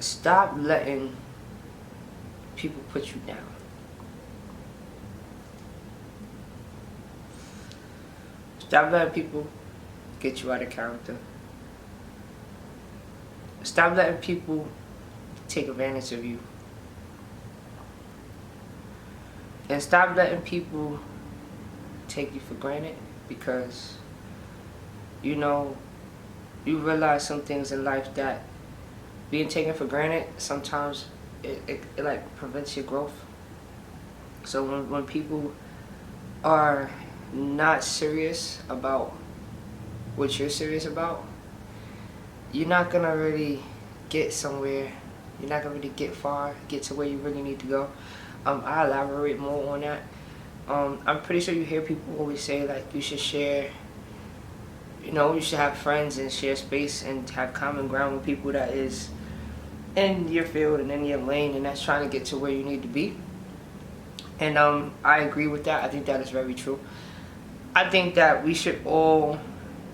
stop letting people put you down. Stop letting people get you out of character. Stop letting people take advantage of you. And stop letting people take you for granted, because you realize some things in life that being taken for granted sometimes it like prevents your growth. So when people are not serious about what you're serious about, you're not gonna really get somewhere. You're not gonna really get far, get to where you really need to go. I elaborate more on that. I'm pretty sure you hear people always say like you should share, you should have friends and share space and have common ground with people that is in your field and in your lane and that's trying to get to where you need to be. And I agree with that. I think that is very true. I think that we should all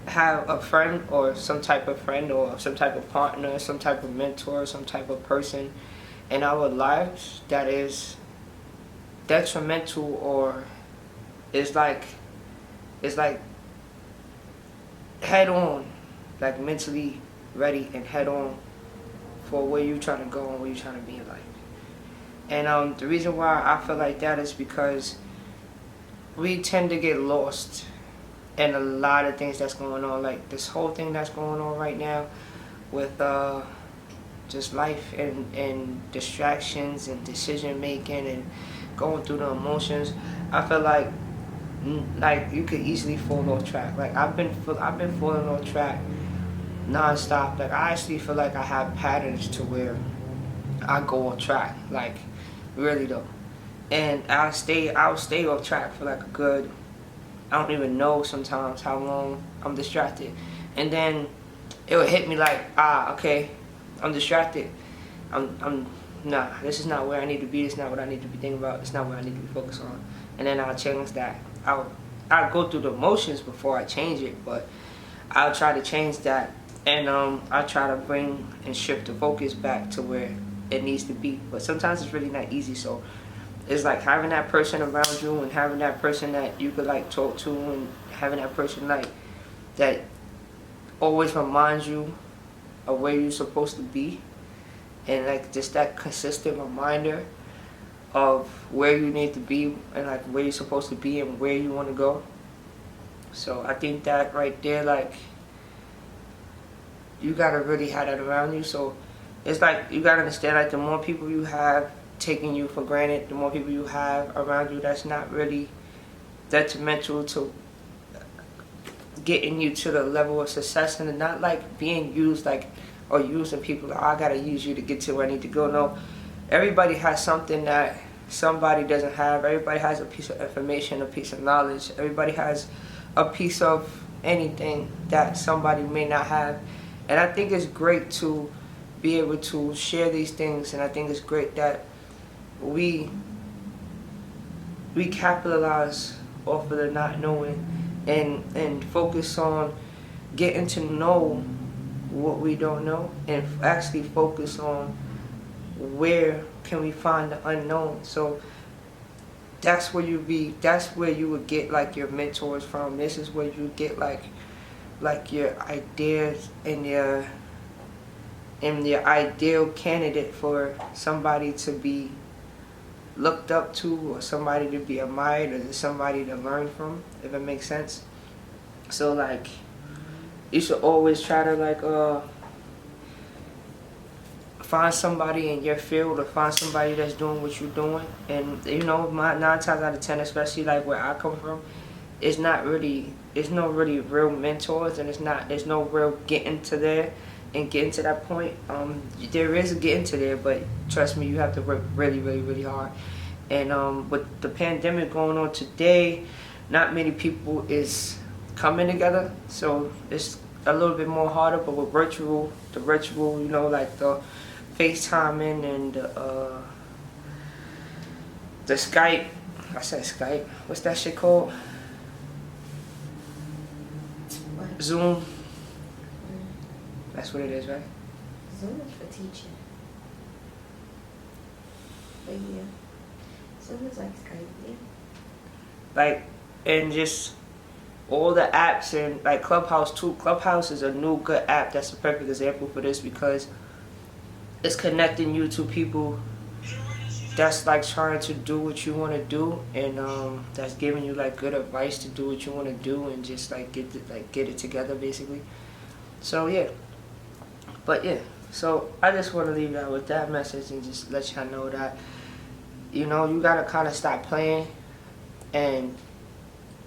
have a friend or some type of friend or some type of partner, some type of mentor, some type of person in our lives that is detrimental or is like head on, like mentally ready and head on for where you're trying to go and where you're trying to be in life. And the reason why I feel like that is because we tend to get lost in a lot of things that's going on, like this whole thing that's going on right now with just life and distractions and decision making and going through the emotions. I feel like you could easily fall off track. Like I've been falling off track non-stop. Like I actually feel like I have patterns to where I go off track, like really though. And I'll stay off track for like a good, I don't even know sometimes how long I'm distracted. And then it would hit me like, okay, I'm distracted. Nah, this is not where I need to be. This is not what I need to be thinking about. It's not what I need to be focused on. And then I'll change that. I'll go through the motions before I change it, but I'll try to change that. And I try to bring and shift the focus back to where it needs to be. But sometimes it's really not easy. So it's like having that person around you and having that person that you could like talk to and having that person like that always reminds you of where you're supposed to be, and like just that consistent reminder of where you need to be and like where you're supposed to be and where you want to go. So I think that right there, like you gotta really have that around you. So it's like you gotta understand, like the more people you have taking you for granted, the more people you have around you that's not really detrimental to getting you to the level of success, and not like being used like or using people like, I gotta use you to get to where I need to go. No, everybody has something that somebody doesn't have. Everybody has a piece of information, a piece of knowledge. Everybody has a piece of anything that somebody may not have. And I think it's great to be able to share these things, and I think it's great that we capitalize off of the not knowing and focus on getting to know what we don't know, and actually focus on where can we find the unknown. So that's where you would get like your mentors from. This is where you get like your ideas and your ideal candidate for somebody to be looked up to, or somebody to be admired, or somebody to learn from, if it makes sense. So like you should always try to like find somebody in your field, or find somebody that's doing what you're doing. And 9 times out of 10, especially like where I come from, it's no really real mentors, and there's no real getting to there and getting to that point. There is a getting to there, but trust me, you have to work really, really, really hard. And with the pandemic going on today, not many people is coming together, so it's a little bit more harder. But with the virtual, like the FaceTiming and the Skype. I said Skype. What's that shit called? What? Zoom. That's what it is, right? Zoom is for teaching. But yeah. So it was like Skype, yeah. Like, and just all the apps and like Clubhouse too. Clubhouse is a new good app. That's a perfect example for this because it's connecting you to people that's like trying to do what you want to do, and that's giving you like good advice to do what you want to do, and just like get it together basically. So yeah, but yeah. So I just want to leave that with that message and just let y'all know that you gotta kind of stop playing, and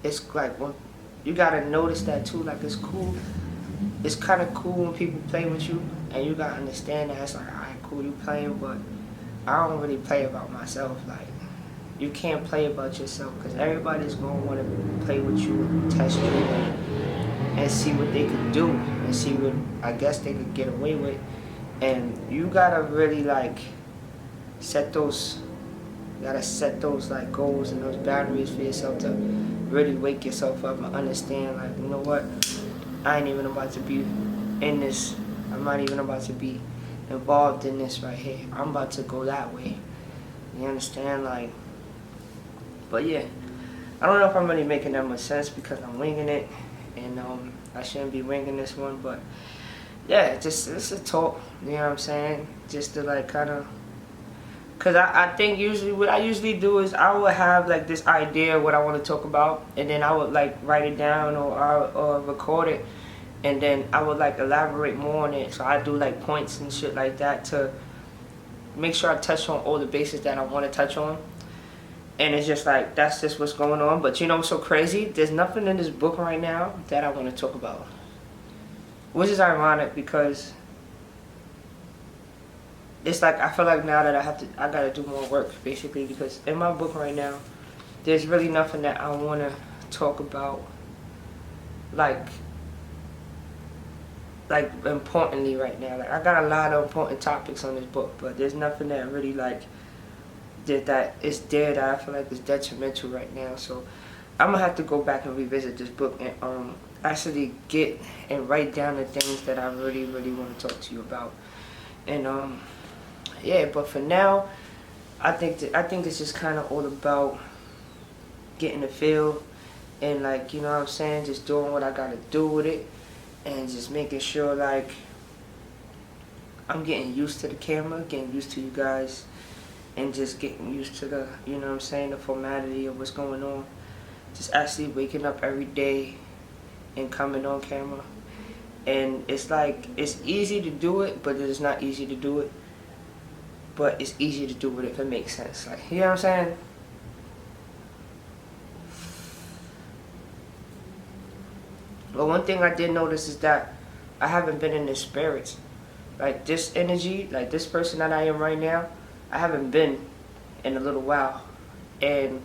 it's like when you gotta notice that too. Like it's cool. It's kind of cool when people play with you, and you gotta understand that it's like, alright, cool, you playing, but I don't really play about myself. Like, you can't play about yourself because everybody's gonna want to play with you, and test you, and see what they could do, and see what I guess they could get away with. And you gotta really like set those, like goals and those boundaries for yourself to really wake yourself up and understand, like, you know what, I ain't even about to be in this. I'm not even about to be involved in this right here. I'm about to go that way. You understand? Like, but yeah, I don't know if I'm really making that much sense because I'm winging it, and I shouldn't be winging this one, but yeah, it's a talk. You know what I'm saying? Just to like kind of, cause I think usually what I usually do is I would have like this idea of what I want to talk about, and then I would like write it down or record it, and then I would like elaborate more on it. So I do like points and shit like that to make sure I touch on all the bases that I want to touch on. And it's just like, that's just what's going on. But you know what's so crazy? There's nothing in this book right now that I want to talk about. Which is ironic because it's like, I feel like now that I gotta do more work basically, because in my book right now, there's really nothing that I want to talk about like importantly right now. Like, I got a lot of important topics on this book, but there's nothing that really like that is there that I feel like is detrimental right now. So I'm gonna have to go back and revisit this book and actually get and write down the things that I really want to talk to you about. And yeah, but for now, I think it's just kind of all about getting the feel and, like, you know what I'm saying, just doing what I gotta do with it, and just making sure like I'm getting used to the camera, getting used to you guys, and just getting used to the, you know what I'm saying, the formality of what's going on. Just actually waking up every day and coming on camera. And it's like, it's easy to do it, but it's not easy to do it. But it's easy to do it if it makes sense. Like, you know what I'm saying? But one thing I did notice is that I haven't been in the spirits. Like, this energy, like this person that I am right now, I haven't been in a little while. And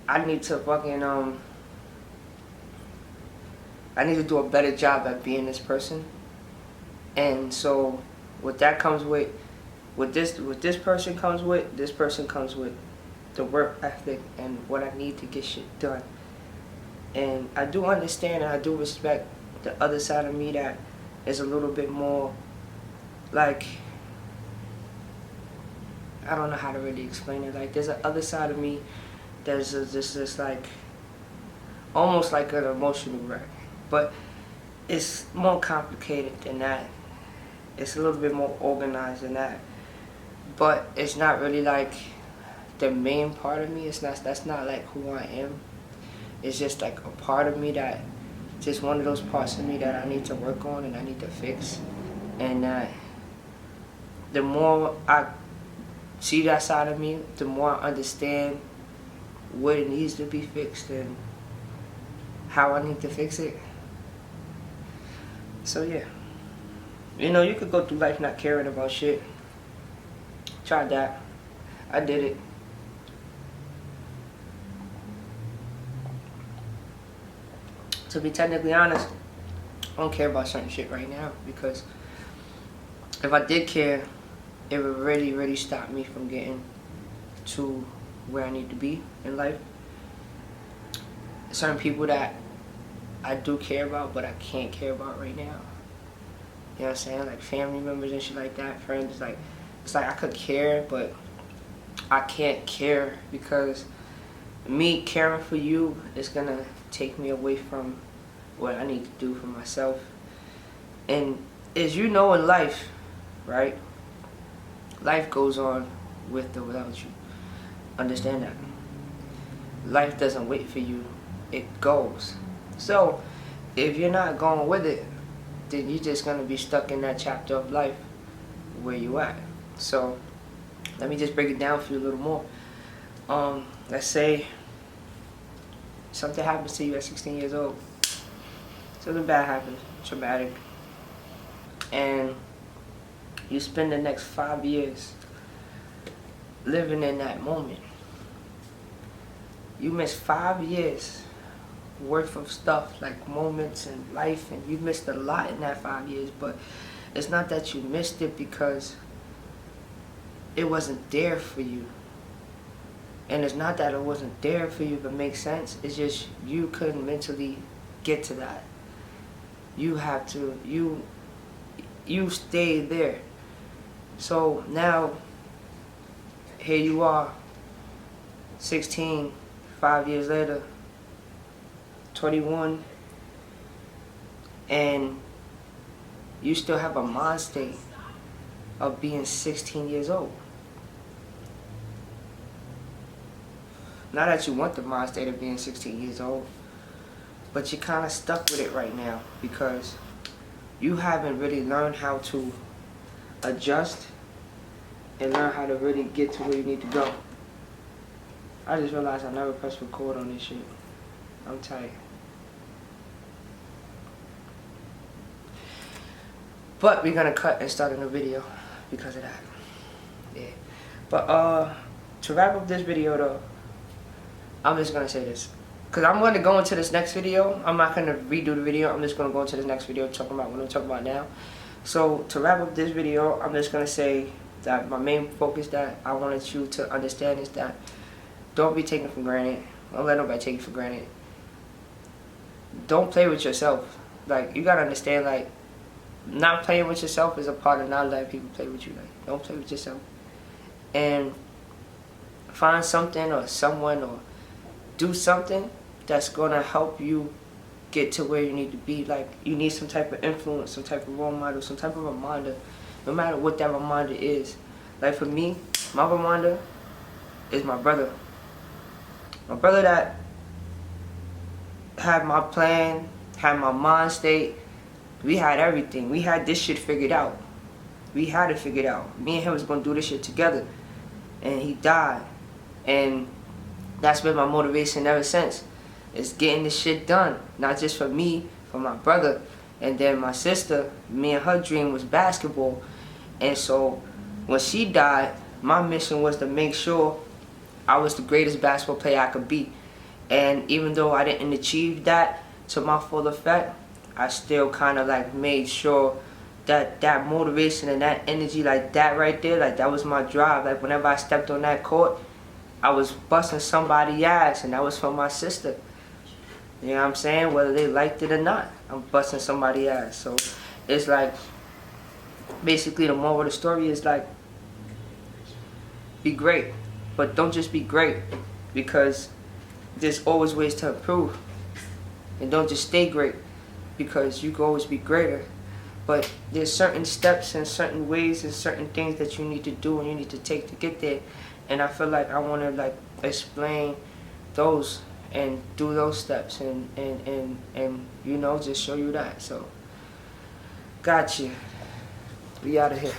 I need to fucking, I need to do a better job at being this person. And so what that comes with, what this person comes with the work ethic and what I need to get shit done. And I do understand and I do respect the other side of me that is a little bit more like, I don't know how to really explain it. Like, there's an other side of me that's just like almost like an emotional wreck. But it's more complicated than that. It's a little bit more organized than that. But it's not really like the main part of me. That's not like who I am. It's just like a part of me that, just one of those parts of me that I need to work on and I need to fix. And the more I see that side of me, the more I understand what it needs to be fixed and how I need to fix it. So yeah, you know, you could go through life not caring about shit. Tried that. I did it. To be technically honest, I don't care about certain shit right now, because if I did care, it would really stop me from getting to where I need to be in life. Certain people that I do care about, but I can't care about right now. You know what I'm saying? Like family members and shit like that, friends. Like, it's like I could care, but I can't care, because me caring for you is gonna take me away from what I need to do for myself. And as you know, in life, right, life goes on with or without you. Understand that. Life doesn't wait for you, it goes. So if you're not going with it, then you're just gonna be stuck in that chapter of life where you at. So let me just break it down for you a little more. Let's say something happens to you at 16 years old. Something bad happens, traumatic, and you spend the next 5 years living in that moment. You miss 5 years worth of stuff, like moments in life, and you missed a lot in that 5 years. But it's not that you missed it because it wasn't there for you. And it's not that it wasn't there for you, but makes sense. It's just you couldn't mentally get to that. You have to, you stayed there. So now, here you are, 16, 5 years later, 21, and you still have a mind state of being 16 years old. Not that you want the mind state of being 16 years old, but you're kind of stuck with it right now because you haven't really learned how to adjust and learn how to really get to where you need to go. I just realized I never pressed record on this shit. I'm tight. But we're gonna cut and start a new video because of that. Yeah. But to wrap up this video though, I'm just gonna say this. Cause I'm gonna go into this next video. I'm not gonna redo the video. I'm just gonna go into the next video talking about what I'm talking about now. So to wrap up this video, I'm just gonna say that my main focus that I wanted you to understand is that don't be taken for granted. Don't let nobody take you for granted. Don't play with yourself. Like, you gotta understand, like, not playing with yourself is a part of not letting people play with you. Like, don't play with yourself. And find something or someone or do something that's gonna help you get to where you need to be. Like, you need some type of influence, some type of role model, some type of reminder, no matter what that reminder is. Like, for me, my reminder is my brother. My brother that had my plan, had my mind state. We had everything. We had this shit figured out. We had it figured out. Me and him was gonna do this shit together. And he died. And that's been my motivation ever since. It's getting this shit done. Not just for me, for my brother. And then my sister, me and her dream was basketball. And so when she died, my mission was to make sure I was the greatest basketball player I could be. And even though I didn't achieve that to my full effect, I still kind of like made sure that that motivation and that energy, like that right there, like that was my drive. Like whenever I stepped on that court, I was busting somebody's ass, and that was for my sister. You know what I'm saying? Whether they liked it or not, I'm busting somebody's ass. So it's like, basically the moral of the story is like, be great. But don't just be great, because there's always ways to improve. And don't just stay great, because you can always be greater. But there's certain steps and certain ways and certain things that you need to do and you need to take to get there. And I feel like I want to like explain those and do those steps and you know, just show you that. So, gotcha. We out of here.